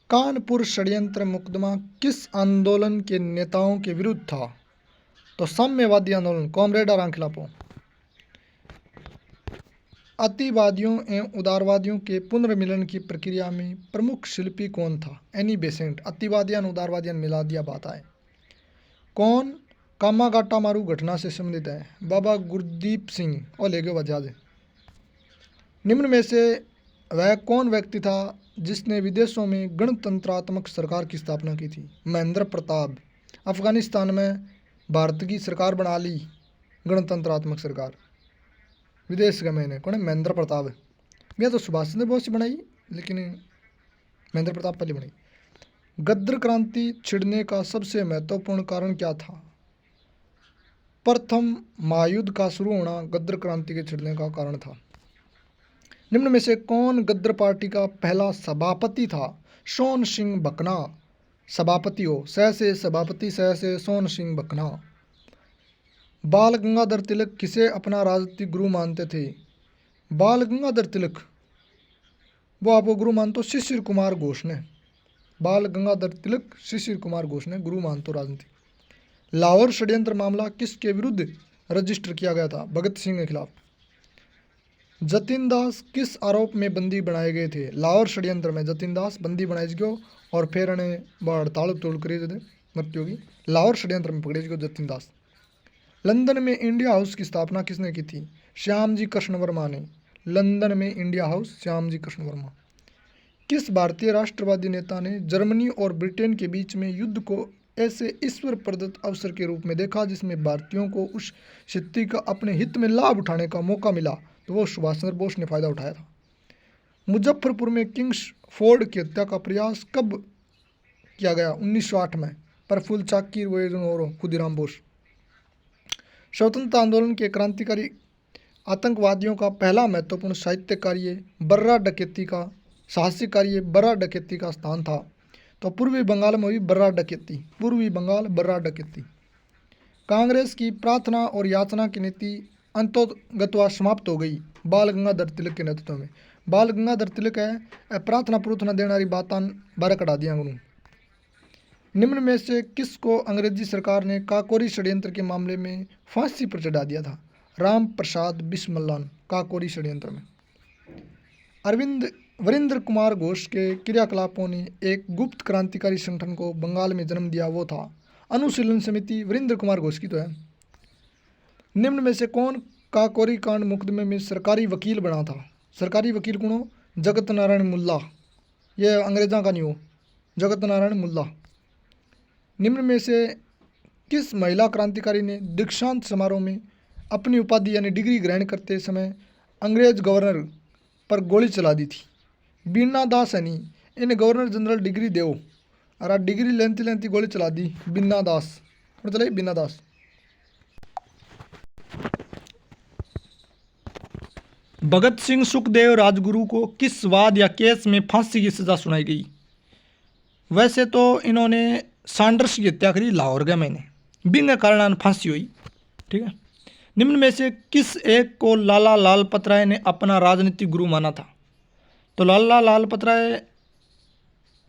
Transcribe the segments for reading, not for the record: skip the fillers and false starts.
कानपुर षड्यंत्र मुकदमा किस आंदोलन के नेताओं के विरुद्ध था? तो साम्यवादी आंदोलन, कॉमरेड और खिलाफों। अतिवादियों एवं उदारवादियों के पुनर्मिलन की प्रक्रिया में प्रमुख शिल्पी कौन था? Annie Besant. अतिवादियान उदारवादियान मिला दिया बात आए। कौन कामागाटा मारू घटना से संबंधित है? बाबा गुरदीप सिंह और ले गए वजह। निम्न में से वह कौन व्यक्ति था जिसने विदेशों में गणतंत्रात्मक सरकार की स्थापना की थी? महेंद्र प्रताप। अफगानिस्तान में भारत की सरकार बना ली, गणतंत्रात्मक सरकार विदेश का मैंने कौन है? महेंद्र प्रताप। भैया तो सुभाष चंद्र बोस से बनाई, लेकिन महेंद्र प्रताप पहले बनाई। गद्र क्रांति छिड़ने का सबसे महत्वपूर्ण कारण क्या था? प्रथम महायुद्ध का शुरू होना गद्र क्रांति के छिड़ने का कारण था। निम्न में से कौन गद्र पार्टी का पहला सभापति था? सोन सिंह भकना। सभापति हो, सह से सभापति, सह से सोन सिंह भकना। बाल गंगाधर तिलक किसे अपना राजनीतिक गुरु मानते थे? बाल गंगाधर तिलक वो आपको गुरु मानते शिशिर कुमार घोष ने। बाल गंगाधर तिलक शिशिर कुमार घोष ने गुरु मानते राजनीति। लाहौर षड्यंत्र मामला किसके विरुद्ध रजिस्टर किया गया था? भगत सिंह के खिलाफ। जतिन दास किस आरोप में बंदी बनाए गए थे? लाहौर षड्यंत्र में जतिन दास बंदी बनाए गयो और फिर उन्हें हड़ताल तोड़ कर मृत्यु होगी। लाहौर षड्यंत्र में पकड़े गए जतिन दास। लंदन में इंडिया हाउस की स्थापना किसने की थी? श्यामजी कृष्ण वर्मा ने। लंदन में इंडिया हाउस श्यामजी कृष्ण वर्मा। किस भारतीय राष्ट्रवादी नेता ने जर्मनी और ब्रिटेन के बीच में युद्ध को ऐसे ईश्वर प्रदत्त अवसर के रूप में देखा जिसमें भारतीयों को उस स्थिति का अपने हित में लाभ उठाने का मौका मिला? तो वो सुभाष चंद्र बोस ने फायदा उठाया था। मुजफ्फरपुर में किंग्स फोर्ड की हत्या का प्रयास कब किया गया? 1908 में। प्रफुल्ल चाकी और खुदीराम बोस। स्वतंत्रता आंदोलन के क्रांतिकारी आतंकवादियों का पहला महत्वपूर्ण साहित्य कार्य बर्रा डकैती का साहसिक कार्य बर्रा डकैती का स्थान था? तो पूर्वी बंगाल में हुई बर्रा डकैती। पूर्वी बंगाल बर्रा डकैती। कांग्रेस की प्रार्थना और याचना की नीति अंतोगतवा समाप्त हो गई बाल गंगाधर तिलक के नेतृत्व में। बाल गंगाधर तिलक है प्रार्थना प्रूर्थना देनारी बातान बारह कटा दिया गुरु। निम्न में से किसको अंग्रेजी सरकार ने काकोरी षड्यंत्र के मामले में फांसी पर चढ़ा दिया था? राम प्रसाद बिस्मिल्लाह। काकोरी षड्यंत्र में वरिंद्र कुमार घोष के क्रियाकलापों ने एक गुप्त क्रांतिकारी संगठन को बंगाल में जन्म दिया, वो था अनुशीलन समिति। वरिंद्र कुमार घोष की तो है। निम्न में से कौन काकोरी कांड मुकदमे में सरकारी वकील बना था? सरकारी वकील कौन हो? जगत नारायण मुल्ला। ये अंग्रेज़ों का नहीं हो, जगत नारायण मुल्ला। निम्न में से किस महिला क्रांतिकारी ने दीक्षांत समारोह में अपनी उपाधि यानी डिग्री ग्रहण करते समय अंग्रेज गवर्नर पर गोली चला दी थी? बीना दास है नहीं, इन गवर्नर जनरल डिग्री दो और डिग्री लेंती लेंती गोली चला दी। बीना दास चले बीना दास। भगत सिंह सुखदेव राजगुरु को किस वाद या केस में फांसी की सजा सुनाई गई? वैसे तो इन्होंने सैंडर्स की हत्या करी लाहौर के महीने, बिना कारण फांसी हुई। ठीक है। निम्न में से किस एक को लाला लाजपत राय ने अपना राजनीतिक गुरु माना था? तो लाला लाजपत राय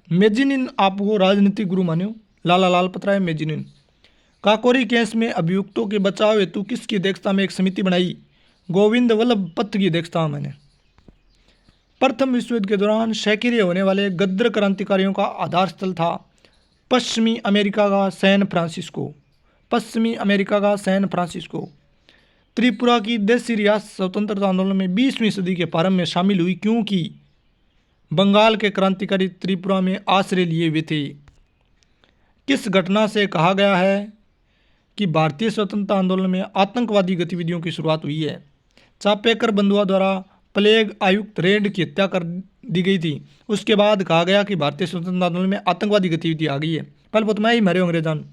मेजिनिन आपको राजनीतिक गुरु माने हो, लाला लाजपत राय मेजिनिन। काकोरी केस में अभियुक्तों के बचाव हेतु किसकी अध्यक्षता में एक समिति बनाई? गोविंद वल्लभ पंत की अध्यक्षता मैंने। प्रथम विश्व युद्ध के दौरान सक्रिय होने वाले गद्र क्रांतिकारियों का आधार स्थल था पश्चिमी अमेरिका का सैन फ्रांसिस्को। पश्चिमी अमेरिका का सैन फ्रांसिस्को। त्रिपुरा की देशी रियासत स्वतंत्रता आंदोलन में 20वीं सदी के प्रारंभ में शामिल हुई क्योंकि बंगाल के क्रांतिकारी त्रिपुरा में आश्रय लिए हुए थे। किस घटना से कहा गया है कि भारतीय स्वतंत्रता आंदोलन में आतंकवादी गतिविधियों की शुरुआत हुई है? चापेकर बंधुआ द्वारा प्लेग आयुक्त रेड की हत्या कर दी गई थी, उसके बाद कहा गया कि भारतीय स्वतंत्रता आंदोलन में आतंकवादी गतिविधि आ गई है। पहले बहुत मैं ही मरे अंग्रेजान।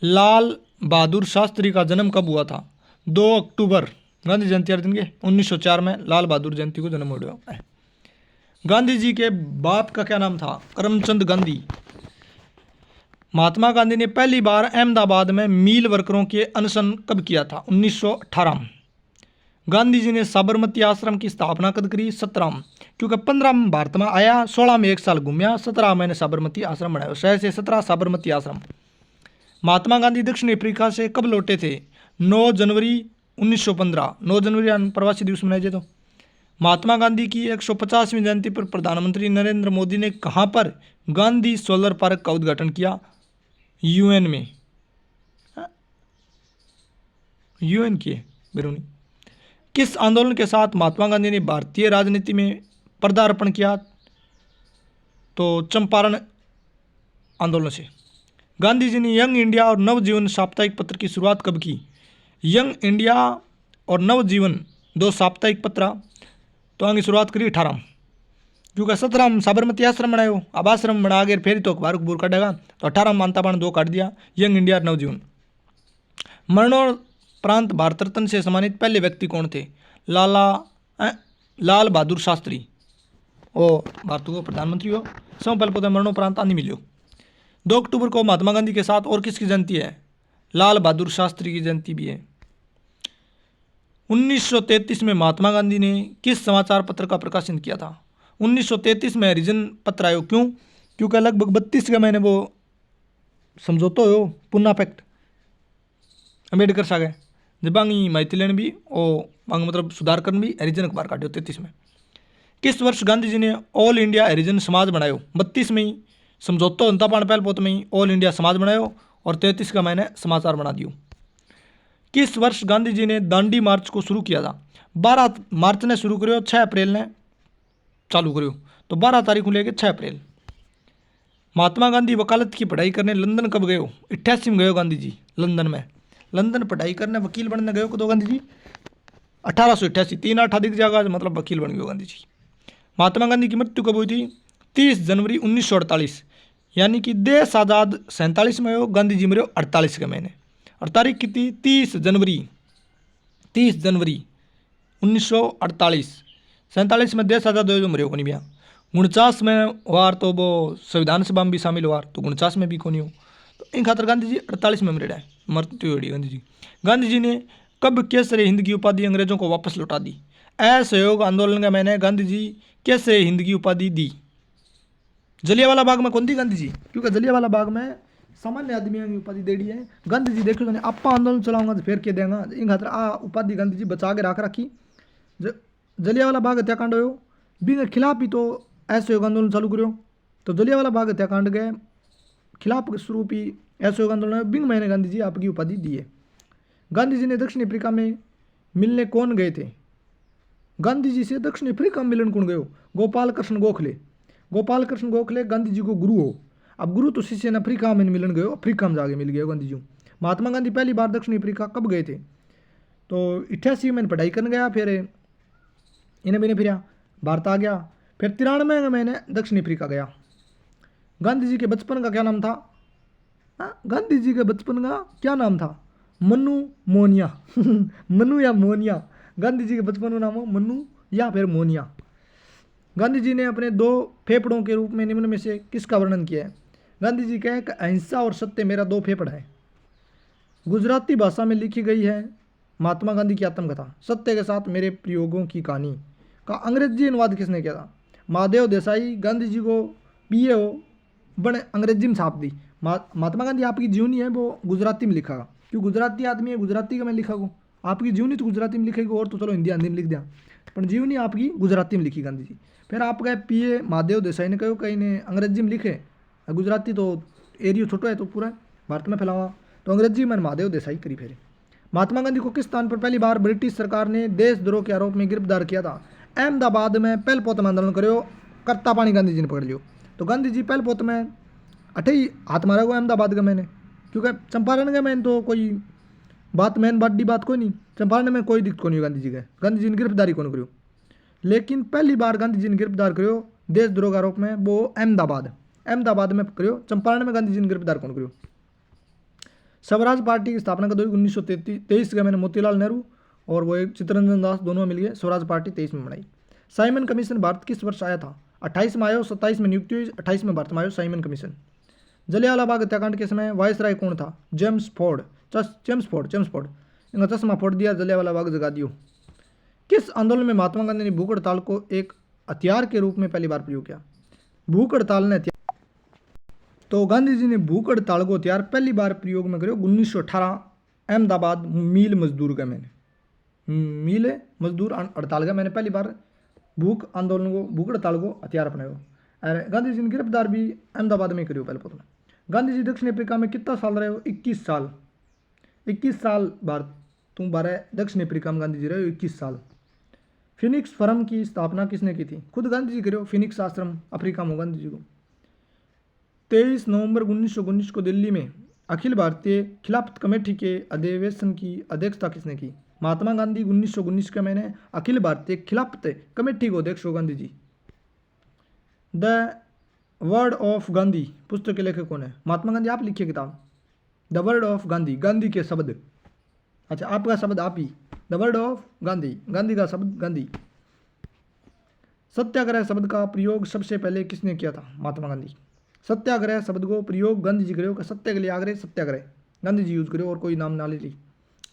लाल बहादुर शास्त्री का जन्म कब हुआ था? 2 अक्टूबर गांधी जयंती हर दिन के 1904 में लाल बहादुर जयंती को जन्म हुआ है। गांधी जी के बाप का क्या नाम था? करमचंद गांधी। महात्मा गांधी ने पहली बार अहमदाबाद में मील वर्करों के अनशन कब किया था? 1918। गांधी जी ने साबरमती आश्रम की स्थापना कद करी? 17 क्योंकि 15 में भारत में आया, 16 में 1 साल घूमया, 17 मैंने साबरमती आश्रम बनाया, 6 से 17 साबरमती आश्रम। महात्मा गांधी दक्षिण अफ्रीका से कब लौटे थे? 9 जनवरी 1915। 9 जनवरी प्रवासी दिवस मनाए तो। महात्मा गांधी की 150वीं जयंती पर प्रधानमंत्री नरेंद्र मोदी ने कहाँ पर गांधी सोलर पार्क का उद्घाटन किया? यूएन में। यूएन की बिरूनी। किस आंदोलन के साथ महात्मा गांधी ने भारतीय राजनीति में पदार्पण किया? तो चंपारण आंदोलन से। गांधी जी ने यंग इंडिया और नवजीवन साप्ताहिक पत्र की शुरुआत कब की? यंग इंडिया और नवजीवन 2 साप्ताहिक पत्र तो आगे शुरुआत करी 18 क्योंकि 17 साबरमती आश्रम बनायो, अब आश्रम बना गए फिर तो अखबार बुर काटेगा, तो 18 मानता पान 2 काट दिया, यंग इंडिया और नवजीवन। मरणोपरांत भारत रत्न से सम्मानित पहले व्यक्ति कौन थे? लाल बहादुर शास्त्री। ओ भारत को प्रधानमंत्री हो सब पहले पता मरणोपरांत आनी मिलियो। 2 अक्टूबर को महात्मा गांधी के साथ और किसकी जयंती है? लाल बहादुर शास्त्री की जयंती भी है। 1933 में महात्मा गांधी ने किस समाचार पत्र का प्रकाशन किया था? 1933 में हरिजन पत्र आयो, क्यों? क्योंकि लगभग 32 का महीने वो समझौता हो पुन्ना पैक्ट अम्बेडकर सागे जबांगी माहिती लेने भी और मतलब सुधार करने भी हरिजन अखबार काटियो 33 में। किस वर्ष गांधी जी ने ऑल इंडिया हरिजन समाज बनायो? 32 में ही समझौता होता पाण पहल पोत में ही ऑल इंडिया समाज बनायो और 33 का महीने समाचार बना दियो। किस वर्ष गांधी जी ने दांडी मार्च को शुरू किया था? 12 मार्च ने शुरू करो, 6 अप्रैल ने चालू करो, तो 12 तारीख को लेकर 6 अप्रैल। महात्मा गांधी वकालत की पढ़ाई करने लंदन कब गए हो? 88 में गए गांधी जी लंदन में। लंदन पढ़ाई करने वकील बनने गए कदों गांधी जी? 1888। 3 8 अधिक जगह मतलब वकील बन गए गांधी जी। महात्मा गांधी की मृत्यु कब हुई थी? 30 जनवरी 1948, यानी कि देश आज़ाद 47 में हो, गांधी जी मरे 48 के महीने। और तारीख कितनी? 30 जनवरी 1948। 47 में देश आज़ाद हो मरे को नहीं भैया। 49 में वार तो वो संविधान सभा में भी शामिल हुआ, तो 49 में भी को नहीं हो, तो इन खातर गांधी जी 48 में मरे मृत्यु हुई गांधी जी। गांधी जी ने कब केसरी हिंद की उपाधि अंग्रेजों को वापस लौटा दी? असहयोग आंदोलन का मैंने गांधी जी कैसे हिंद की उपाधि दी? जलियांवाला बाग में कौन दी गांधी जी? क्योंकि जलियांवाला बाग में सामान्य आदमियों की उपाधि दे दी है। गांधी जी देखो तो आप आंदोलन चलाऊंगा तो फिर के देंगे, इन खातर आ उपाधि गांधी जी बचा के रख रखी। जलियांवाला बाग हत्याकांड हो भी खिलाफ ही तो असहयोग आंदोलन चालू करो, तो जलियांवाला बाग हत्याकांड के खिलाफ स्वरूप ही असहयोग आंदोलन बिंग महीने गांधी जी आपकी उपाधि दी है। गांधी जी ने दक्षिण अफ्रीका में मिलने कौन गए थे? गांधी जी से दक्षिण अफ्रीका में मिलन कौन गयो? गोपाल कृष्ण गोखले। गोपाल कृष्ण गोखले गांधी जी को गुरु हो। अब गुरु तो शिष्य ने अफ्रीका में मिलन गयो, अफ्रीका में जाके मिल गए गांधी जी। महात्मा गांधी पहली बार दक्षिण अफ्रीका कब गए थे? तो 88 में पढ़ाई करने गया, फिर इन्हें भी नहीं फिर भारत आ गया, फिर 93 में मैंने दक्षिण अफ्रीका गया। गांधी जी के बचपन का क्या नाम था? गांधी जी के बचपन का क्या नाम था? मनु मोनिया मनु या मोनिया। गांधी जी के बचपन का नाम हो मनु या फिर मोनिया। गांधी जी ने अपने 2 फेफड़ों के रूप में निम्न में से किसका वर्णन किया है? गांधी जी कहे कि अहिंसा और सत्य मेरा 2 फेफड़ा है। गुजराती भाषा में लिखी गई है महात्मा गांधी की आत्मकथा सत्य के साथ मेरे प्रयोगों की कहानी का अंग्रेजी अनुवाद किसने किया था? महादेव देसाई। गांधी जी को PO बड़े अंग्रेजी में छाप दी। महात्मा गांधी आपकी जीवनी है वो गुजराती में लिखा, क्यों गुजराती आदमी है, गुजराती का मैं लिखा को आपकी जीवनी तो गुजराती में लिखेगी, और तो चलो हिंदी हिंदी में लिख दिया, पर जीवनी आपकी गुजराती में लिखी गांधी जी। फिर आप गए PA महादेव देसाई ने कहो कहीं ने अंग्रेजी में लिखे, गुजराती तो एरिया छोटो है तो पूरा भारत में फैलावा, तो अंग्रेजी में महादेव देसाई करी। फिर महात्मा गांधी को किस स्थान पर पहली बार ब्रिटिश सरकार ने देशद्रोह के आरोप में गिरफ्तार किया था? अहमदाबाद में पहल पोत में आंदोलन करो, करता पानी गांधी जी ने पकड़ लियो, तो गांधी जी पहल पोत में अठे ही हाथ मारा हुआ अहमदाबाद का मैंने, क्योंकि चंपारण का मैंने तो कोई बात मैन बड़ी बात कोई नहीं, चंपारण में कोई दिक्कत नहीं गांधी जी का, गांधी जी ने गिरफ्तारी कौन करो, लेकिन पहली बार गांधी जी ने गिरफ्तार करो देशद्रोह के आरोप में वो अहमदाबाद में करो, चंपारण में गांधी जी ने गिरफ्तार कौन करो। स्वराज पार्टी की स्थापना कब हुई? 1923 का मैंने मोतीलाल नेहरू और वो एक चित्तरंजन दास दोनों मिल गए स्वराज पार्टी 23 में बनाई। साइमन कमीशन भारत किस वर्ष आया था? 28 में आयो, 27 में नियुक्ति हुई, 28 में भारत में आयो साइमन कमीशन। जलियांवाला बाग हत्याकांड के समय वायसराय कौन था? James Ford. इनका चश्मा फोड़ दिया, जलियांवाला बाग जगा दियो। किस आंदोलन में महात्मा गांधी ने भूख हड़ताल को एक हथियार के रूप में पहली बार प्रयोग किया? भूख हड़ताल ने तो गांधी जी ने भूख हड़ताल को हथियार पहली बार प्रयोग में करो 1918 अहमदाबाद मिल मजदूर का मैंने मिल मजदूर हड़ताल का मैंने पहली बार भूख आंदोलन को भूख हड़ताल को हथियार अपनायो। और गांधी जी ने गिरफ्तार भी अहमदाबाद में करियो पहले प्रथम। गांधी जी दक्षिण अफ्रीका में कितना साल रहे हो? 21 साल। 21 साल भारत तुम बारह दक्षिण अफ्रीका में गांधी जी रहे हो 21 साल। फिनिक्स फर्म की स्थापना किसने की थी? खुद गांधी जी करियो। फिनिक्स आश्रम अफ्रीका में गांधी जी को 23 नवंबर 1919 को दिल्ली में अखिल भारतीय खिलाफत कमेटी के अधिवेशन की अध्यक्षता किसने की? महात्मा गांधी 1919 के महीने अखिल भारतीय खिलाफत कमेटी को अध्यक्ष हो Gandhi ji. The word of Gandhi पुस्तक के लेखक कौन है? महात्मा गांधी। आप लिखिए किताब the word of Gandhi, Gandhi के शब्द। अच्छा, आपका शब्द आप ही। The word of Gandhi, Gandhi का शब्द गांधी। सत्याग्रह शब्द का प्रयोग सबसे पहले किसने किया था? महात्मा गांधी। सत्याग्रह शब्द को प्रयोग गांधी जी करो। सत्य के लिए आग्रह सत्याग्रह गांधी जी यूज करो और कोई नाम ना ले ली।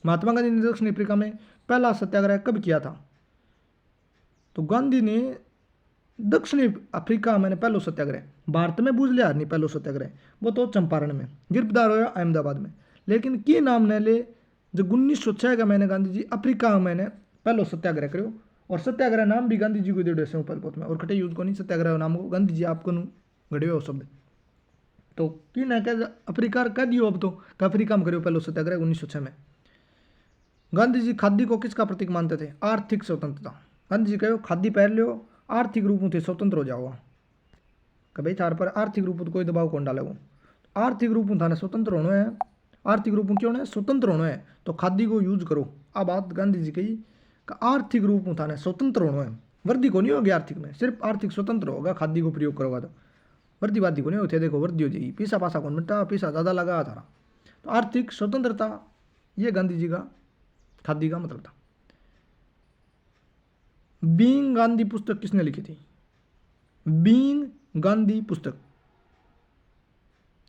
महात्मा गांधी ने दक्षिण अफ्रीका में पहला सत्याग्रह कब किया था? तो गांधी ने दक्षिण अफ्रीका में पहलो सत्याग्रह, भारत में बूझ लिया नहीं पहलो सत्याग्रह, वो तो चंपारण में गिरफ्तार होया अहमदाबाद में। लेकिन की नाम ने ले जो 1906 का मैंने गांधी जी अफ्रीका में मैंने पहलो सत्याग्रह करो और सत्याग्रह नाम भी गांधी जी को दे से ऊपर में और कटे यूज को नहीं सत्याग्रह नाम को गांधी जी आपको घड़ियो शब्द। तो की ना कह अफ्रीका कह दियो अब तो अफ्रीका में करो पहलो सत्याग्रह 1906 में। गांधी जी खादी को किसका प्रतीक मानते थे? आर्थिक स्वतंत्रता। गांधी जी कहो खादी पहन लो, आर्थिक रूप से स्वतंत्र हो जाओ। कभी थार पर आर्थिक रूप कोई दबाव कौन डालेगा? आर्थिक रूप में थाने स्वतंत्र होना है। आर्थिक रूप में क्यों है? स्वतंत्र होना है तो खादी को यूज करो। अब बात गांधी जी कही कि आर्थिक रूप में थाने स्वतंत्र होना है। वर्दी को नहीं होगी आर्थिक में, सिर्फ आर्थिक स्वतंत्र होगा खादी को प्रयोग करोगा तो। वर्दी वादी को नहीं होती, देखो वर्दी हो जाएगी, पैसा पासा कौन मिलता, पैसा ज़्यादा लगा थारा। तो आर्थिक स्वतंत्रता ये गांधी जी का खादी का मतलब था। बीइंग गांधी पुस्तक किसने लिखी थी? बीइंग गांधी पुस्तक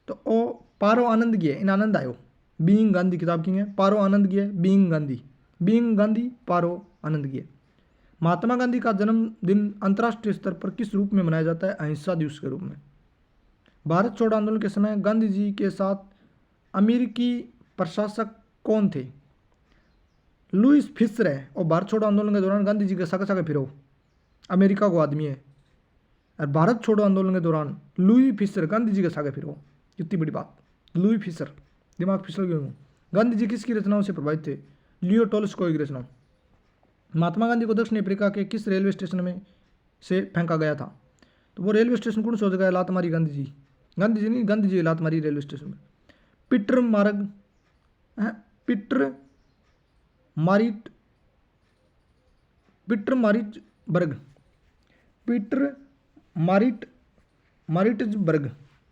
तो ओ पारो आनंद की है। इन आनंद आयो। बीइंग गांधी किताब की है, पारो आनंद की है। बीइंग गांधी पारो आनंद की है। महात्मा गांधी का जन्मदिन अंतर्राष्ट्रीय स्तर पर किस रूप में मनाया जाता है? अहिंसा दिवस के रूप में। भारत छोड़ो आंदोलन के समय गांधी जी के साथ अमेरिकी प्रशासक कौन थे? लुईस फिशर है और भारत छोड़ो आंदोलन के दौरान गांधी जी के सागे सागे फिरो अमेरिका को आदमी है। और भारत छोड़ो आंदोलन के दौरान लुई फिशर गांधी जी के सागे फिरो। कितनी बड़ी बात, लुई फिशर, दिमाग फिसल गए। गांधी जी किसकी रचनाओं से प्रभावित थे? लियो टॉल्स्टॉय की रचनाओं। महात्मा गांधी को दक्षिण अफ्रीका के किस रेलवे स्टेशन में से फेंका गया था? तो वो रेलवे स्टेशन कौन सोच गया? लात मारी गांधी जी। गांधी जी नहीं, गांधी जी लात मारी रेलवे स्टेशन में। पीटर मार्ग Pieter Maritz Pietermaritzburg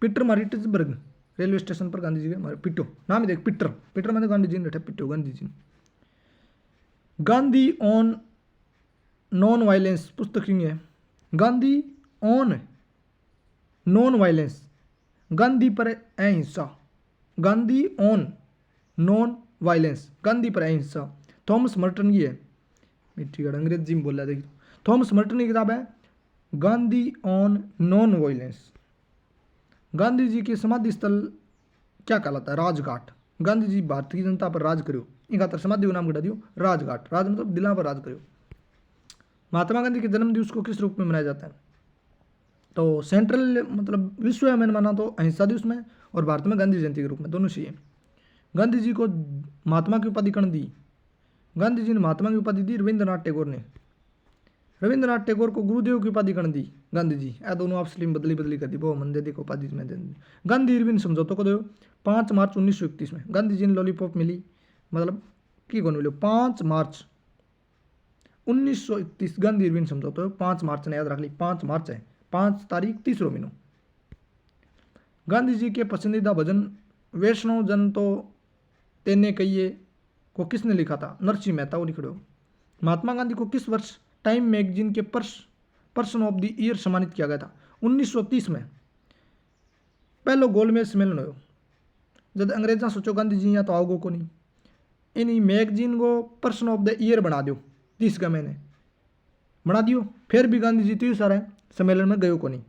Pietermaritzburg railway station पर गांधी जी के पिटो नाम ही देख, पीटर मैंने गांधी जी ने पिटो Gandhi ji. Gandhi on non violence पुस्तक की है। Gandhi on non violence, Gandhi पर अहिंसा। Gandhi on non violence, Gandhi पर अहिंसा, थॉमस मर्टन की है। मिट्टी का अंग्रेजी में बोला देखिए। थॉमस मर्टन की किताब है Gandhi on non violence. Gandhi ji के समाधि स्थल क्या कहलाता है? राजघाट। गांधी जी भारतीय जनता पर राज करो, इन खातर समाधि को नाम घटा दियो राजघाट। राज मतलब दिला पर राज करो। महात्मा गांधी के जन्म दिवस को किस रूप में मनाया जाता है? तो सेंट्रल मतलब विश्व में माना तो अहिंसा दिवस में और भारत में गांधी जयंती के रूप में, दोनों से है। गांधी जी को महात्मा की उपाधि कौन दी? गांधी जी ने महात्मा की उपाधि दी रविंद्रनाथ टैगोर ने। रविंद्रनाथ टैगोर को गुरुदेव की उपाधि कौन दी? गांधी जी। यह दोनों आपस में बदली कर दी, वो मंदे दी को उपाधि में दे दी। गांधी इरविन समझौतों को दो 5 मार्च 1931 में गांधी जी ने लॉलीपॉप मिली, मतलब की कौन मिलो 5 मार्च 1931 गांधी इरविन समझौता 5 मार्च ने याद रख ली, 5 मार्च है, 5 तारीख 30 महीनों। गांधी जी के पसंदीदा भजन वैष्णव जन तो तेने कहिए को किसने लिखा था? नरसिंह मेहता को लिखो। महात्मा गांधी को किस वर्ष टाइम मैगजीन के पर्सन ऑफ द ईयर सम्मानित किया गया था? 1930 में पहलो गोलमेज सम्मेलन हो। जब अंग्रेजा सोचो गांधी जी यहाँ तो आओगो को नहीं, इन मैगजीन को पर्सन ऑफ द ईयर बना दो। 30 का महीने बना दियो। फिर भी गांधी जी 30 सारे सम्मेलन में गयो को नहीं।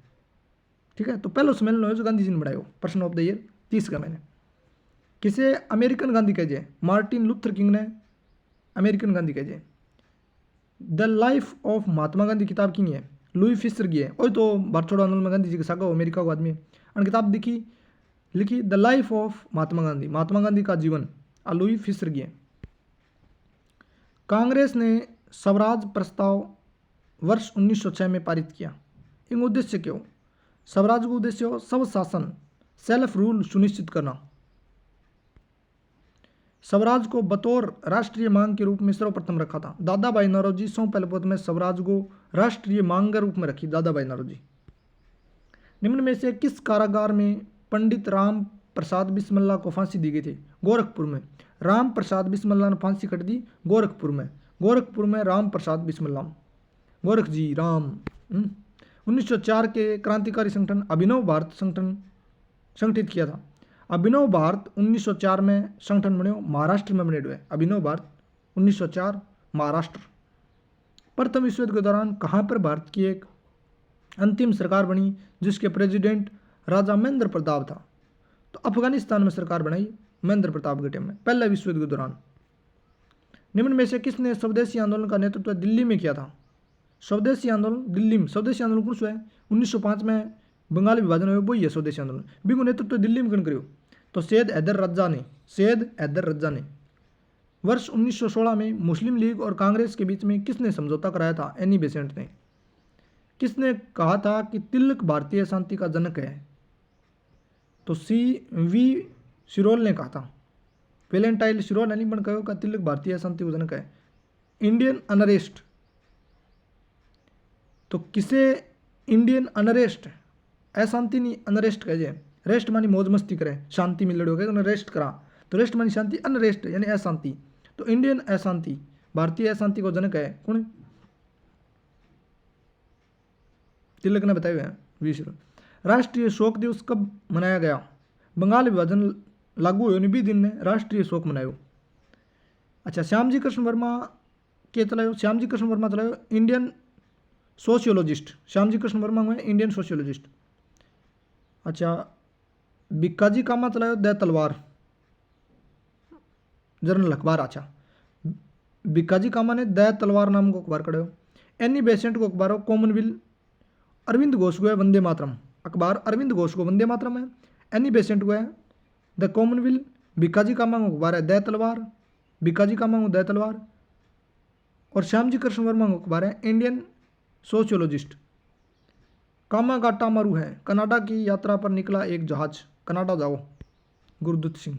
ठीक है, तो पहलो सम्मेलन हो जो गांधी जी ने बनायो पर्सन ऑफ द ईयर 30 का महीने। किसे अमेरिकन गांधी कहे, मार्टिन लूथर किंग ने अमेरिकन गांधी कहे। The life of Mahatma Gandhi किताब की है, लुई फिशर की है। और तो भारत छोड़ो आंदोलन में गांधी जी के सागा अमेरिका को आदमी है। किताब लिखी the life of Mahatma Gandhi, Mahatma Gandhi का जीवन, लुई फिशर की है। कांग्रेस ने स्वराज प्रस्ताव वर्ष 1906 में पारित किया। इन उद्देश्य क्यों? स्वराज का उद्देश्य हो सब शासन, सेल्फ रूल सुनिश्चित करना। स्वराज को बतौर राष्ट्रीय मांग के रूप में सर्वप्रथम रखा था। दादा भाई नौरोजी सौ पहले पद में स्वराज को राष्ट्रीय मांग के रूप में रखी दादा भाई नौरोजी। निम्न में से किस कारागार में पंडित राम प्रसाद बिस्मिल्ला को फांसी दी गई थी? गोरखपुर में। राम प्रसाद बिस्मिल्ला ने फांसी कट दी गोरखपुर में। गोरखपुर में राम प्रसाद बिस्मिल्ला, गोरख जी राम। 1904 के क्रांतिकारी संगठन अभिनव भारत संगठन संगठित किया था। अभिनव भारत 1904 में संगठन बने, महाराष्ट्र में बने हुए। अभिनव भारत 1904 महाराष्ट्र। प्रथम विश्व युद्ध के दौरान कहाँ पर भारत की एक अंतिम सरकार बनी जिसके प्रेसिडेंट राजा महेंद्र प्रताप था? तो अफगानिस्तान में सरकार बनाई महेंद्र प्रताप के टाइम में, पहले विश्व युद्ध के दौरान। निम्न में से किसने स्वदेशी आंदोलन का नेतृत्व दिल्ली में किया था? स्वदेशी आंदोलन दिल्ली में। स्वदेशी आंदोलन कौन सा है? 1905 में बंगाल विभाजन हुआ, वही है स्वदेशी आंदोलन। बिगो नेतृत्व दिल्ली में कौन करियो? तो सैयद हैदर रज्जा ने। वर्ष 1916 में मुस्लिम लीग और कांग्रेस के बीच में किसने समझौता कराया था? एनी बेसेंट ने। किसने कहा था कि तिलक भारतीय शांति का जनक है? तो CV शिरोल ने कहा था। वेलेंटाइन शिरोल ने नहीं बन कहो का तिलक भारतीय शांति का जनक है। इंडियन अनरेस्ट, तो किसे इंडियन अनरेस्ट, अशांति नहीं अनरेस्ट कहे। रेस्ट मानी मौज मस्ती करे, शांति मिल रही हो रेस्ट करा, तो रेस्ट मानी शांति, अनरेस्ट यानी अशांति। तो इंडियन अशांति, भारतीय अशांति को जनक है कौन? तिलक ने बताए हुए हैं वी शिरोल। राष्ट्रीय शोक दिवस कब मनाया गया? बंगाल विभाजन लागू हुए 20 दिन ने राष्ट्रीय शोक मनायो। अच्छा, श्यामजी कृष्ण वर्मा के चलायो? श्यामजी कृष्ण वर्मा चलायो इंडियन सोशियोलॉजिस्ट। श्यामजी कृष्ण वर्मा हुए इंडियन सोशियोलॉजिस्ट। अच्छा, भिक्काजी कामा चलायो द तलवार, जर्नल अखबार। अच्छा, भिक्काजी कामा ने द तलवार नाम को अखबार कढ़ायो। एनी बेसेंट को अखबार हो कॉमनवेल्थ। अरविंद घोष को है वंदे मातरम अखबार, अरविंद घोष को वंदे मातरम है। एनी बेसेंट को है द कॉमनवेल्थ। भिक्काजी कामा को अखबार है द तलवार, भिक्काजी कामा को द तलवार। और श्यामजी कृष्ण वर्मा को अखबार है इंडियन सोशियोलॉजिस्ट। कामागाटा मारू है कनाडा की यात्रा पर निकला एक जहाज, कनाडा जाओ, गुरदूत सिंह।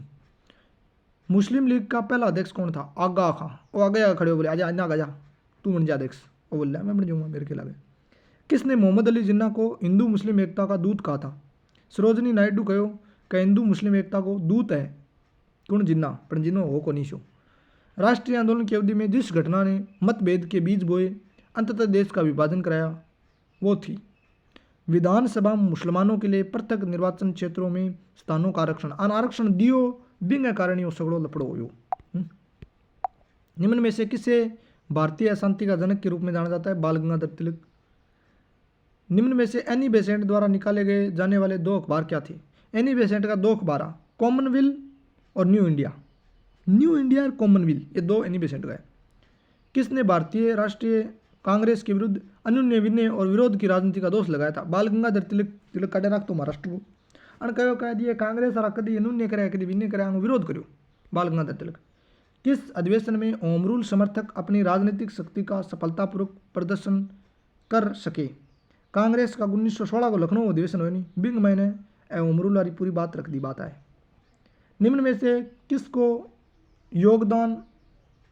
मुस्लिम लीग का पहला अध्यक्ष कौन था? आगा खां। वो आगे आगे खड़े हो बोले आजा आजा आजा तू बन जा अध्यक्ष। वो बोल रहा मैं बन जाऊंगा मेरे के लागे। किसने मोहम्मद अली जिन्ना को हिंदू मुस्लिम एकता का दूत कहा था? सरोजनी नायडू कहो कि हिंदू मुस्लिम एकता को दूत है कौन? जिन्ना, पर जिन्नो हो को नहीं शो। राष्ट्रीय आंदोलन की अवधि में जिस घटना ने मतभेद के बीज बोए अंततः देश का विभाजन कराया वो थी विधानसभा में मुसलमानों के लिए पृथक निर्वाचन क्षेत्रों में स्थानों का आरक्षण। आरक्षण दियो बिंग कारण सगड़ो लपड़ो हो। निम्न में से किसे भारतीय अशांति का जनक के रूप में जाना जाता है? बाल गंगाधर तिलक। निम्न में से एनी बेसेंट द्वारा निकाले गए जाने वाले 2 अखबार क्या थे? एनी बेसेंट का 2 अखबार, कॉमनवेल्थ और न्यू इंडिया। न्यू इंडिया और कॉमनवेल्थ ये 2 एनी बेसेंट का है। किसने भारतीय राष्ट्रीय कांग्रेस के विरुद्ध अनुन्य विनय और विरोध की राजनीति का दोष लगाया था? बाल गंगाधर तिलक। तिलक काटे रख तो महाराष्ट्र को अन कहो कह दिए कांग्रेस और कभी अनुन्य करे कभी विनय करे विरोध करो। बाल गंगाधर तिलक। किस अधिवेशन में होम रूल समर्थक अपनी राजनीतिक शक्ति का सफलतापूर्वक प्रदर्शन कर सके? कांग्रेस का 1916 को लखनऊ अधिवेशन हुए नहीं बिंग मैंने होम रूल वाली पूरी बात रख दी बात है। निम्न में से किसको योगदान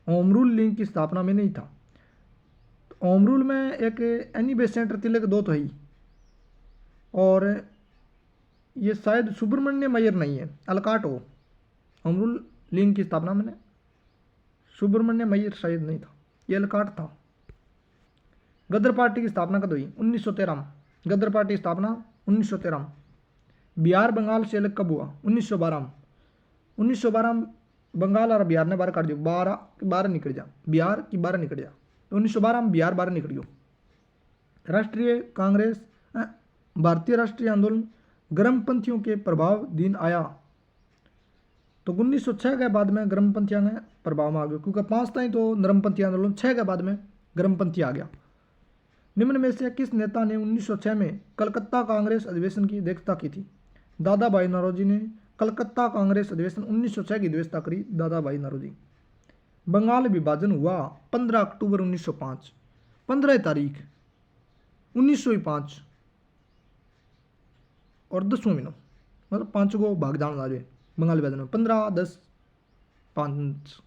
होम रूल लीग की स्थापना में नहीं था? होम रूल में एक एनी बेसेंट तिलक 2 तो ही, और ये शायद सुब्रमण्यम अय्यर नहीं है, अलकाट हो। होम रूल लीग की स्थापना में सुब्रमण्यम अय्यर शायद नहीं था, ये अलकाट था। गदर पार्टी की स्थापना कब हुई? 1913 में। गदर पार्टी की स्थापना 1913 में। बिहार बंगाल से अलग कब हुआ? 1912 में। 1912 में बंगाल और बिहार ने बाहर काट दिया, 12 निकल जा, बिहार की 12 निकल जा। तो 1912 में बिहार बाहर निकल गयो। राष्ट्रीय कांग्रेस भारतीय राष्ट्रीय आंदोलन गर्मपंथियों के प्रभावाधीन आया। तो 1906 के बाद में गर्मपंथियों के प्रभाव में आ गया, क्योंकि 5 ताई तो नरमपंथी आंदोलन, 6 के बाद में गर्मपंथी आ गया। निम्न में से किस नेता ने 1906 में कलकत्ता कांग्रेस अधिवेशन की अध्यक्षता की थी? दादा भाई नौरोजी ने कलकत्ता कांग्रेस अधिवेशन 1906 की अध्यक्षता करी, दादा भाई नौरोजी। बंगाल विभाजन हुआ 15 अक्टूबर 1905, 15 तारीख 1905 और 10वां महीना, मतलब 5 को भाग जान लागे बंगाल विभाजन में, 15, 10, 5।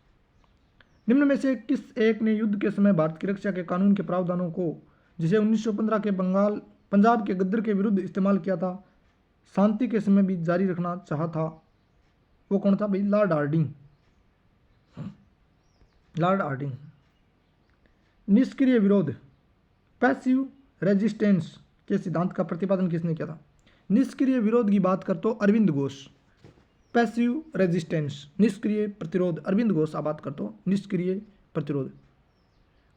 निम्न में से किस एक ने युद्ध के समय भारत की रक्षा के कानून के प्रावधानों को, जिसे 1915 के पंजाब के गद्र के विरुद्ध इस्तेमाल किया था, शांति के समय भी जारी रखना चाहा था? वो कौन था भाई? Lord Hardinge. Lord Hardinge. निष्क्रिय विरोध पैसिव रेजिस्टेंस के सिद्धांत का प्रतिपादन किसने किया था? निष्क्रिय विरोध की बात कर तो अरविंद घोष। पैसिव रेजिस्टेंस निष्क्रिय प्रतिरोध, अरविंद घोष बात कर तो निष्क्रिय प्रतिरोध।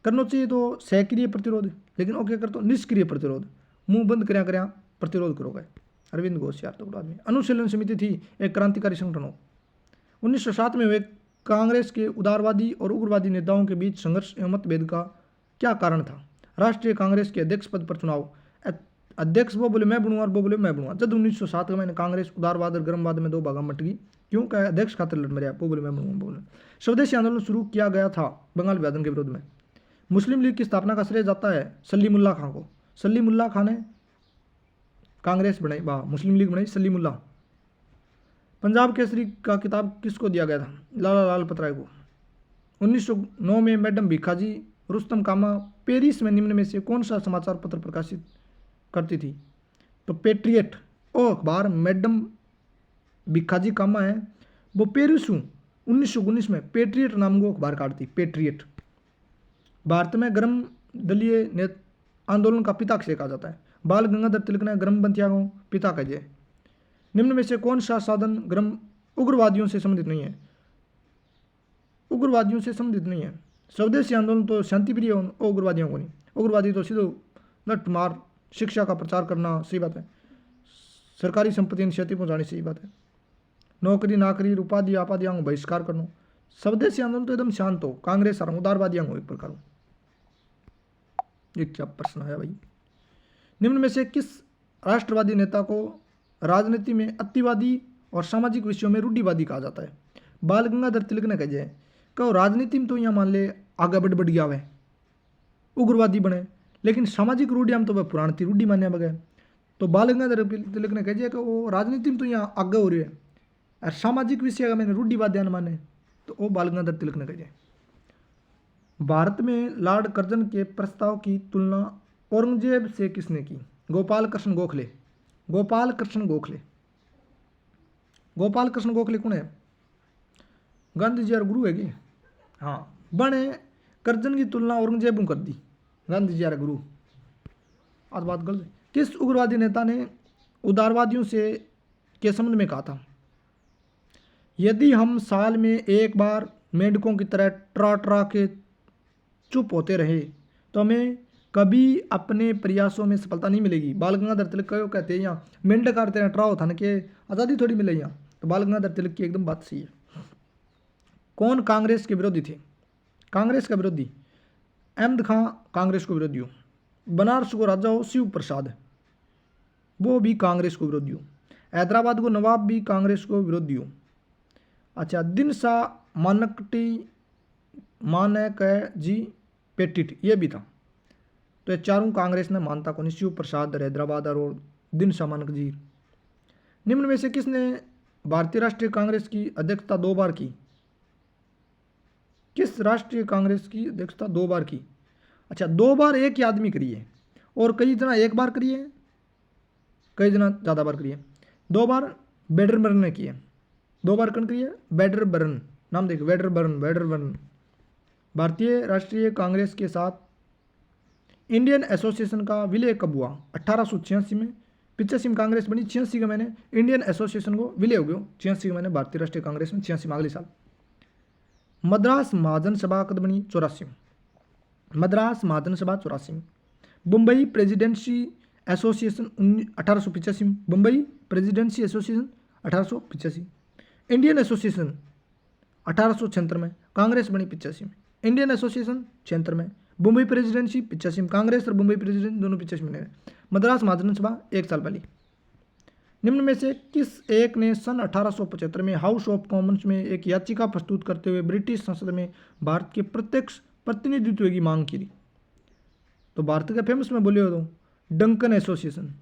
करना चाहिए तो सक्रिय प्रतिरोध, लेकिन ओके कर तो निष्क्रिय प्रतिरोध, मुंह बंद करया प्रतिरोध करोगे। अरविंद घोष यार तो आदमी। अनुशीलन समिति थी एक क्रांतिकारी संगठन हो। 1907 में हुए कांग्रेस के उदारवादी और उग्रवादी नेताओं के बीच संघर्ष एवं मतभेद का क्या कारण था? राष्ट्रीय कांग्रेस के अध्यक्ष पद पर चुनाव, अध्यक्ष वो बोले मैं बनूंगा और वो बोले मैं बनूंगा। जब 1907 में कांग्रेस उदारवाद और गर्मवाद में 2 भागों में बट गई, क्यों कहा अध्यक्ष खातिर लड़ मरिया, वो बोले मैं बनूंगा बोले। स्वदेशी आंदोलन शुरू किया गया था बंगाल विभाजन के विरोध में। मुस्लिम लीग की स्थापना का श्रेय जाता है सलीमुल्लाह खां को। सलीमुल्लाह खां ने कांग्रेस बनाई, मुस्लिम लीग बनाई, सलीमुल्लाह। पंजाब केसरी का किताब किसको दिया गया था? लाला लाजपत राय को। 1909 में मैडम भिखाजी रुस्तम कामा पेरिस में निम्न में से कौन सा समाचार पत्र प्रकाशित करती थी? तो पेट्रियट। ओ अखबार मैडम भिखाजी कामा है वो पेरिस 1919 में पेट्रियट नाम को अखबार काटती। पेट्रियट। भारत में गर्म दलीय आंदोलन का पिता किसे कहा जाता है? बाल गंगाधर तिलक ने गर्मपंथियों को पिता कहे। निम्न में से कौन सा साधन गर्म उग्रवादियों से संबंधित नहीं है? उग्रवादियों से संबंधित नहीं है। स्वदेशी आंदोलन तो शांतिप्रिय उग्रवादियों को नहीं। उग्रवादी तो सीधो लठ मार, शिक्षा का प्रचार करना, सही बात है। सरकारी संपत्ति की क्षति पहुंचानी, सही बात है। नौकरी नाकरी उपाधि आपाधियों को बहिष्कार करना। स्वदेशी आंदोलन तो एकदम शांत हो। कांग्रेस और उदारवादियों को एक प्रकार। ये क्या प्रश्न है भाई? निम्न में से किस राष्ट्रवादी नेता को राजनीति में अतिवादी और सामाजिक विषयों में रूढ़िवादी कहा जाता है? बाल गंगाधर तिलक ने कहे कहो राजनीति में तो यहाँ मान ले आगे बढ़ गया वह उग्रवादी बने, लेकिन सामाजिक रूढ़ियां तो वह पुरानी थी, रूढ़ी मान्या बगैर। तो बाल गंगाधर तिलक ने कहे कि वो राजनीति में तो यहाँ आगे हो रही है और सामाजिक विषय का मैंने रूढ़िवादी माने, तो वो बाल गंगाधर तिलक ने कहे। भारत में लॉर्ड कर्जन के प्रस्ताव की तुलना औरंगजेब से किसने की? गोपाल कृष्ण गोखले। गोपाल कृष्ण गोखले। गोपाल कृष्ण गोखले कौन है? गांधी जी और गुरु है कि? हाँ, बने कर्जन की तुलना औरंगजेब कर दी, गांधी जी और गुरु। आज बात गलत है। किस उग्रवादी नेता ने उदारवादियों से के संबंध में कहा था? यदि हम साल में एक बार मेंढकों की तरह ट्रा ट्रा के चुप होते रहे तो हमें कभी अपने प्रयासों में सफलता नहीं मिलेगी। बाल गंगाधर तिलक कहते हैं यहाँ मेंढक करते हैं ट्रा होता ना कि आज़ादी थोड़ी मिले यहाँ। तो बाल गंगाधर तिलक की एकदम बात सही है। कौन कांग्रेस के विरोधी थे? कांग्रेस का विरोधी अहमद खां कांग्रेस को विरोधी हो। बनारस को राजा हो शिव प्रसाद, वो भी कांग्रेस को विरोधी हो। हैदराबाद को नवाब भी कांग्रेस को विरोधी हो। अच्छा, दिन शाह मानकटी मानक जी पेटिट ये भी था। तो ये चारों कांग्रेस ने मानता को नहीं, शिव प्रसाद, हैदराबाद और दिन शाह मानक जी। निम्न में से किसने भारतीय राष्ट्रीय कांग्रेस की अध्यक्षता 2 बार की? किस राष्ट्रीय कांग्रेस की अध्यक्षता 2 बार की? अच्छा, 2 बार एक ही आदमी करी है और कई जना 1 बार करी है, कई जना ज़्यादा बार करी है। 2 बार वेडरबर्न ने की है। 2 बार कौन करी है? वेडरबर्न, नाम देखो, वेडरबर्न। भारतीय राष्ट्रीय कांग्रेस के साथ इंडियन एसोसिएशन का विलय कब हुआ? 1886 में। 85 में कांग्रेस बनी, 86 का मैंने इंडियन एसोसिएशन को विलय हो गया। 86 का मैंने भारतीय राष्ट्रीय कांग्रेस में, 86 में अगले साल। मद्रास महाजन सभा कब बनी? 84 में। मद्रास महाजन सभा 84 में, मुंबई प्रेसिडेंसी एसोसिएशन 1885 में, Mumbai presidency association 1885, Indian association 1876 में, कांग्रेस बनी 85 में, इंडियन एसोसिएशन 76 में, मुंबई प्रेसिडेंसी 85 में, कांग्रेस और मुंबई प्रेसिडेंसी दोनों 85 में, मद्रास महाजन सभा 1 साल पहले। निम्न में से किस एक ने सन 1875 में हाउस ऑफ कॉमन्स में एक याचिका प्रस्तुत करते हुए ब्रिटिश संसद में भारत के प्रत्यक्ष प्रतिनिधित्व की मांग की? तो भारत का फेमस में बोले हो तो डंकन एसोसिएशन,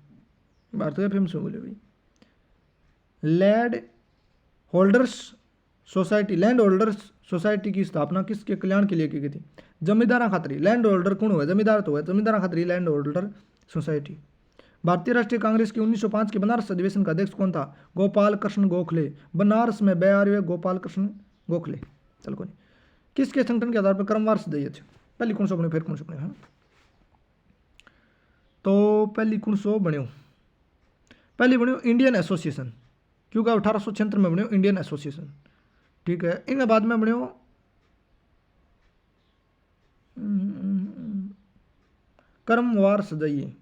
भारत का फेमस में बोले भाई। लैंड होल्डर्स सोसाइटी की स्थापना किसके कल्याण के लिए की गई थी? जमींदारा खातरी। लैंड होल्डर कौन हुआ? जमींदार तो हुआ, जमींदारा खातरी लैंड होल्डर सोसाइटी। भारतीय राष्ट्रीय कांग्रेस के 1905 के बनारस अधिवेशन का अध्यक्ष कौन था? गोपाल कृष्ण गोखले। बनारस में 42वें गोपाल कृष्ण गोखले। चल कोई किसके संगठन के आधार पर क्रमवार सदस्य थे? पहली कौन सौ बने फिर कौन सौ बने? तो पहली कौन सौ बने? पहली बने इंडियन एसोसिएशन, क्योंकि 1876 में बने इंडियन एसोसिएशन। ठीक है, इनके बाद में बने क्रमवार सदस्य।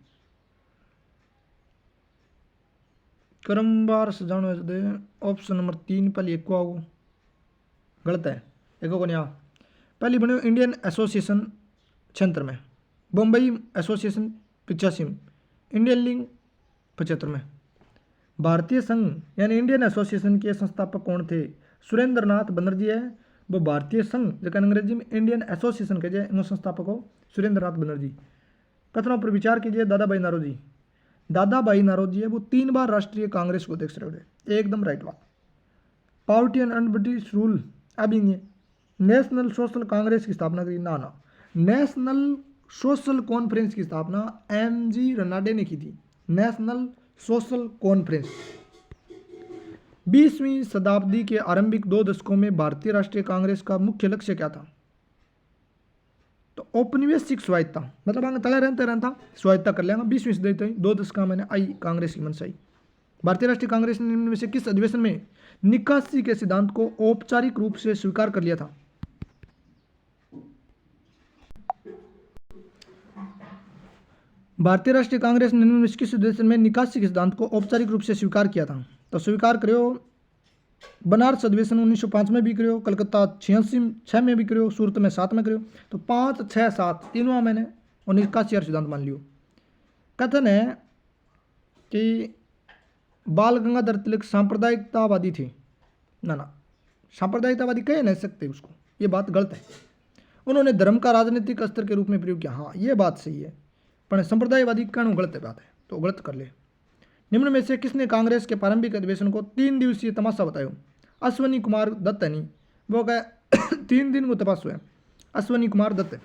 क्रमवार सजाने ऑप्शन नंबर 3 पहले एक को आओ, गलत है, एक को नहीं आ। पहली बनी इंडियन एसोसिएशन 76 में, बम्बई एसोसिएशन 85 में, इंडियन लीग 75 में। भारतीय संघ यानी इंडियन एसोसिएशन के संस्थापक कौन थे? सुरेंद्र नाथ बनर्जी है वो भारतीय संघ, जो अंग्रेजी में इंडियन एसोसिएशन कहे जाए, संस्थापक हो सुरेंद्र नाथ बनर्जी। कथनों पर विचार कीजिए। दादा भाई नारोजी, दादा भाई नारोजी है वो 3 बार राष्ट्रीय कांग्रेस को अध्यक्ष रहे, एकदम राइट बात। पावर्टी एंड ब्रिटिश रूल अभी नहीं। नेशनल सोशल कांग्रेस की स्थापना करी? ना, नेशनल सोशल कॉन्फ्रेंस की स्थापना MG रनाडे ने की थी, नेशनल सोशल कॉन्फ्रेंस। 20वीं शताब्दी के आरंभिक 2 दशकों में भारतीय राष्ट्रीय कांग्रेस का मुख्य लक्ष्य क्या था? तो औपनिवेशिक स्वायत्ता, मतलब आगे तला रहता स्वायत्ता कर लेंगे। 20वीं सदी 2 दशक मैंने आई कांग्रेस की मनसाई। भारतीय राष्ट्रीय कांग्रेस ने निम्न में से किस अधिवेशन में निकासी के सिद्धांत को औपचारिक रूप से स्वीकार कर लिया था? भारतीय राष्ट्रीय कांग्रेस ने निम्न में से किस अधिवेशन में निकासी के सिद्धांत को औपचारिक रूप से स्वीकार किया था? तो स्वीकार करो बनारस अधिवेशन 1905 में भी करो, कलकत्ता 86 में भी करो, सूरत में 7 में करो। तो 5, 6, 7 तीनों मैंने 1981 सिद्धांत मान लियो। कथन है कि बाल गंगाधर तिलक सांप्रदायिकतावादी थे। ना, सांप्रदायिकतावादी कह नहीं सकते उसको, ये बात गलत है। उन्होंने धर्म का राजनीतिक अस्त्र के रूप में प्रयोग किया, हाँ ये बात सही है, पर संप्रदायवादी कहना गलत बात है, तो गलत कर ले। निम्न में से किसने कांग्रेस के प्रारंभिक अधिवेशन को 3 दिवसीय तमाशा बताया? अश्वनी कुमार दत्त है नहीं, वो कहे 3 दिन को तमाशा है, अश्वनी कुमार दत्त है।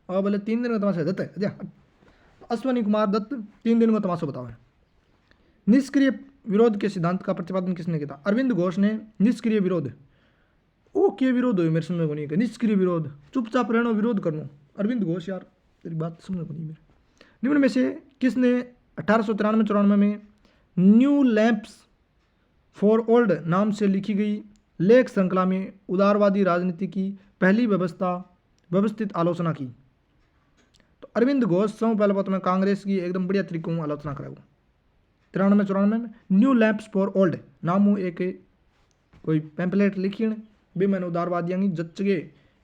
और बोले 3 दिन का तमाशा दत्त है, अश्वनी कुमार दत्त 3 दिन को तमाशा बताओ है। निष्क्रिय विरोध के सिद्धांत का प्रतिपादन किसने किया था? अरविंद घोष ने। निष्क्रिय विरोध, ओ के विरोध हो मेरे समझ को नहीं है, निष्क्रिय विरोध, चुपचाप रहना विरोध करना। अरविंद घोष, यार तेरी बात समझ को नहीं मेरे। निम्न में से किसने 1893-94 में न्यू लैंप्स फॉर ओल्ड नाम से लिखी गई लेख श्रृंखला में उदारवादी राजनीति की पहली व्यवस्थित आलोचना की? तो अरविंद घोष सब पहले बात में कांग्रेस की एकदम बढ़िया तरीकों में आलोचना करेगा। 93-94 में न्यू लैंप्स फॉर ओल्ड नाम एक कोई पैम्पलेट लिखी भी मैंने उदारवादियों की जच्चे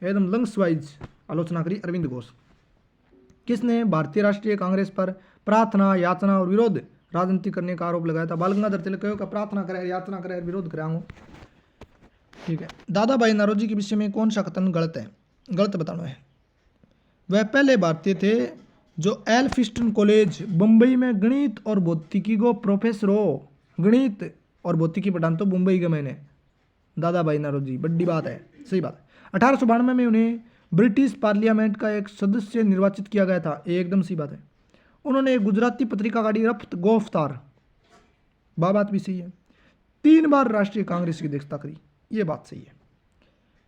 एकदम लंग्स वाइज आलोचना करी अरविंद घोष। किसने भारतीय राष्ट्रीय कांग्रेस पर प्रार्थना, याचना और विरोध राजनीति करने का आरोप लगाया था? बाल गंगाधर तिलक का प्रार्थना करे, याचना करे, विरोध कराऊंगा। ठीक है, दादा भाई नौरोजी के विषय में कौन सा कथन गलत है? गलत बताना है। वह पहले भारतीय थे जो एल्फिस्टन कॉलेज मुंबई में गणित और भौतिकी को प्रोफेसर हो। गणित और भौतिकी पढ़ान तो मुंबई के मैंने दादा भाई नौरोजी, बड़ी बात है, सही बात है। 1892 में उन्हें ब्रिटिश पार्लियामेंट का एक सदस्य निर्वाचित किया गया था, एकदम सी बात है। उन्होंने गुजराती पत्रिका काढ़ी रफ्त गोफ्तार, बात भी सही है। 3 बार राष्ट्रीय कांग्रेस की अध्यक्षता करी, ये बात सही है।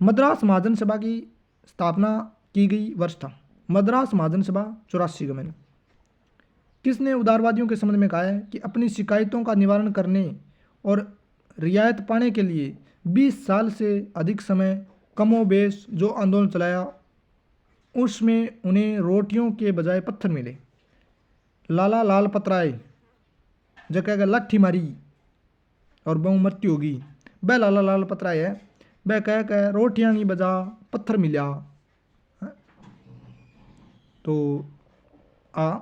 मद्रास महाजन सभा की स्थापना की गई वर्ष था? मद्रास महाजन सभा 84 का मैंने। किसने उदारवादियों के संबंध में कहा है कि अपनी शिकायतों का निवारण करने और रियायत पाने के लिए 20 साल से अधिक समय कमोबेश जो आंदोलन चलाया उसमें उन्हें रोटियों के बजाय पत्थर मिले। लाला लाल पतराए जगह लाठी मारी और बहु मृत्यु होगी। वह लाला लाल पतराए है, वह कह रोटियां की बजा पत्थर मिला। तो आ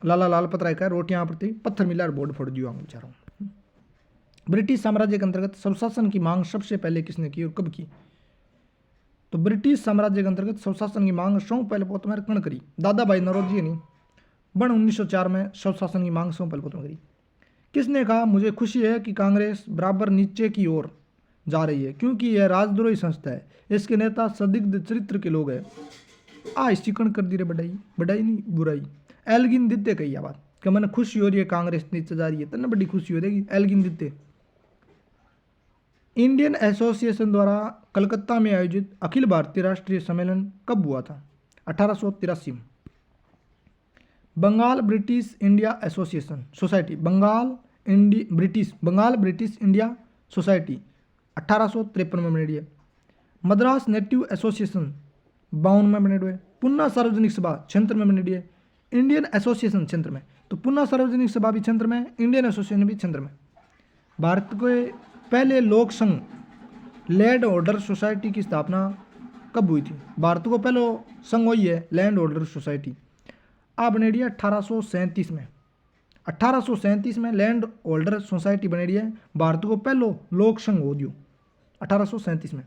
लाला लाल पतराए कह रोटियां प्रति पत्थर मिला और बोर्ड फोड़ दियो बेचारों। ब्रिटिश साम्राज्य के अंतर्गत स्वशासन की मांग सबसे पहले किसने की और कब की? तो ब्रिटिश साम्राज्य के अंतर्गत स्वशासन की मांग सौ पहले पोत में कण करी? दादा भाई नौरोजी नहीं बन 1904 में स्वशासन की मांग सौ पहले पोत में करी। किसने कहा मुझे खुशी है कि कांग्रेस बराबर नीचे की ओर जा रही है क्योंकि यह राजद्रोही संस्था है, इसके नेता संदिग्ध चरित्र के लोग हैं। चिकन कर दी रे बढ़ाई नहीं बुराई। एल्गिन दित्ते कही बात कि मैंने खुशी हो रही है कांग्रेस नीचे जा रही है, तन्ने बड़ी खुशी हो रहेगी। एल्गिन दित्ते इंडियन एसोसिएशन द्वारा कलकत्ता में आयोजित अखिल भारतीय राष्ट्रीय सम्मेलन कब हुआ था? 1883 में। Bengal British India association society Bengal British India society 1853 में बनी है। मद्रास नेटिव एसोसिएशन 52 में बने हुए। पुन्ना सार्वजनिक सभा क्षेत्र में बनी है। इंडियन एसोसिएशन क्षेत्र में, तो पुन्ना सार्वजनिक सभा भी क्षेत्र में, इंडियन एसोसिएशन भी क्षेत्र में। भारत के पहले लोक संघ लैंड ऑर्डर सोसाइटी की स्थापना कब हुई थी? भारत को पहले संघ वही है लैंड ऑर्डर सोसाइटी। अब बनेडी है 1837 में। 1837 में लैंड होल्डर सोसाइटी बनेडी है। भारत को पहलो लोक संघ हो दियो 1837 में।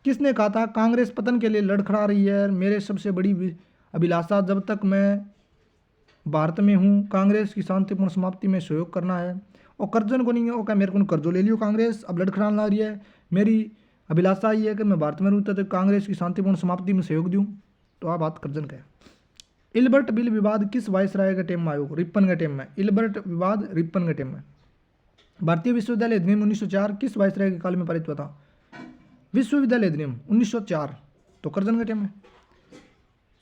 किसने कहा था कांग्रेस पतन के लिए लड़खड़ा रही है, मेरे सबसे बड़ी अभिलाषा जब तक मैं भारत में हूँ कांग्रेस की शांतिपूर्ण समाप्ति में सहयोग करना है। और कर्जन को नहीं है, वो क्या मेरे को कर्जो ले लियो कांग्रेस, अब लड़खड़ाने ला रही है। मेरी अभिलाषा ये है कि मैं भारत में रहूँ तो कांग्रेस की शांतिपूर्ण समाप्ति में सहयोग दूँ। तो आप बात कर्जन का है। इल्बर्ट बिल विवाद किस वायसराय के टाइम में आयो? रिपन के टाइम में। इल्बर्ट विवाद रिपन के टाइम में। भारतीय विश्वविद्यालय अधिनियम 1904 किस वायसराय के काल में पारित हुआ था? विश्वविद्यालय अधिनियम 1904 तो कर्जन के टाइम में।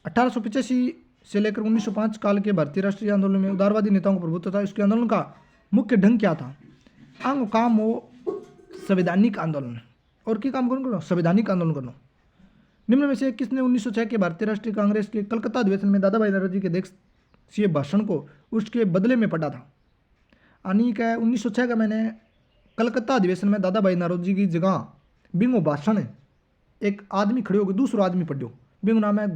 1885 से लेकर 1905 काल के भारतीय राष्ट्रीय आंदोलन में उदारवादी नेताओं का प्रभुत्व था। इसके आंदोलन का मुख्य ढंग क्या था? अंग काम हो संवैधानिक आंदोलन और क्या काम करो? संवैधानिक आंदोलन करना। निम्न में से किसने 1906 के भारतीय राष्ट्रीय कांग्रेस के कलकत्ता अधिवेशन में दादा भाई नौरोजी के अध्यक्षीय भाषण को उसके बदले में पढ़ा था? यानी कि 1906 का मैंने कलकत्ता अधिवेशन में दादा भाई नौरोजी की जगह बिंगो भाषण है एक आदमी खड़े होकर दूसरा आदमी पढ़ो। बिंगो नाम है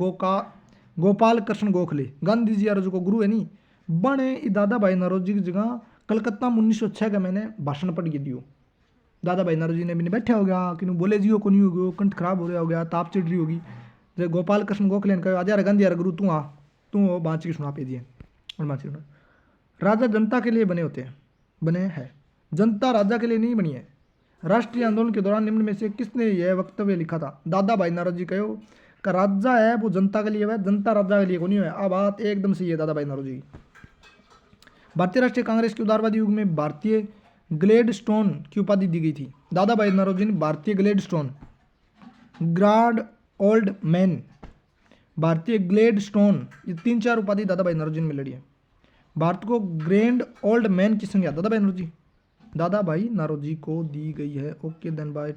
गोपाल कृष्ण गोखले, गांधी जी और जो गुरु है नहीं बने दादा भाई नौरोजी की जगह कलकत्ता में 1906 का मैंने भाषण पढ़ के दियो। दादा भाई नौरोजी ने भी बैठा हो गया कि बोले जियो को नहीं हो गया, कंठ खराब हो रहा हो गया, ताप चिड़ रही होगी। जब गोपाल कृष्ण गोखले ने कहा आज यार गांधी यार गुरु तू आ तू बाँच की सुना पे दिए। और बाँच राजा जनता के लिए बने हैं, जनता राजा के लिए नहीं बनी है। राष्ट्रीय आंदोलन के दौरान निम्न में से किसने यह वक्तव्य लिखा था? दादा भाई नौरोजी कहो का राजा है वो जनता के लिए है, जनता राजा के लिए को नहीं है। अब बात एकदम सही है दादा भाई नौरोजी की। भारतीय राष्ट्रीय कांग्रेस के उदारवादी युग में भारतीय ग्लेडस्टोन की उपाधि दी गई थी। दादा भाई नौरोजी ने भारतीय ग्लेडस्टोन ग्रांड ओल्ड मैन, भारतीय ग्लेडस्टोन ये 3-4 उपाधि दादा भाई नौरोजी ने मिल रही है। भारत को ग्रैंड ओल्ड मैन की संज्ञा दादा भाई नौरोजी को दी गई है। Okay then bye.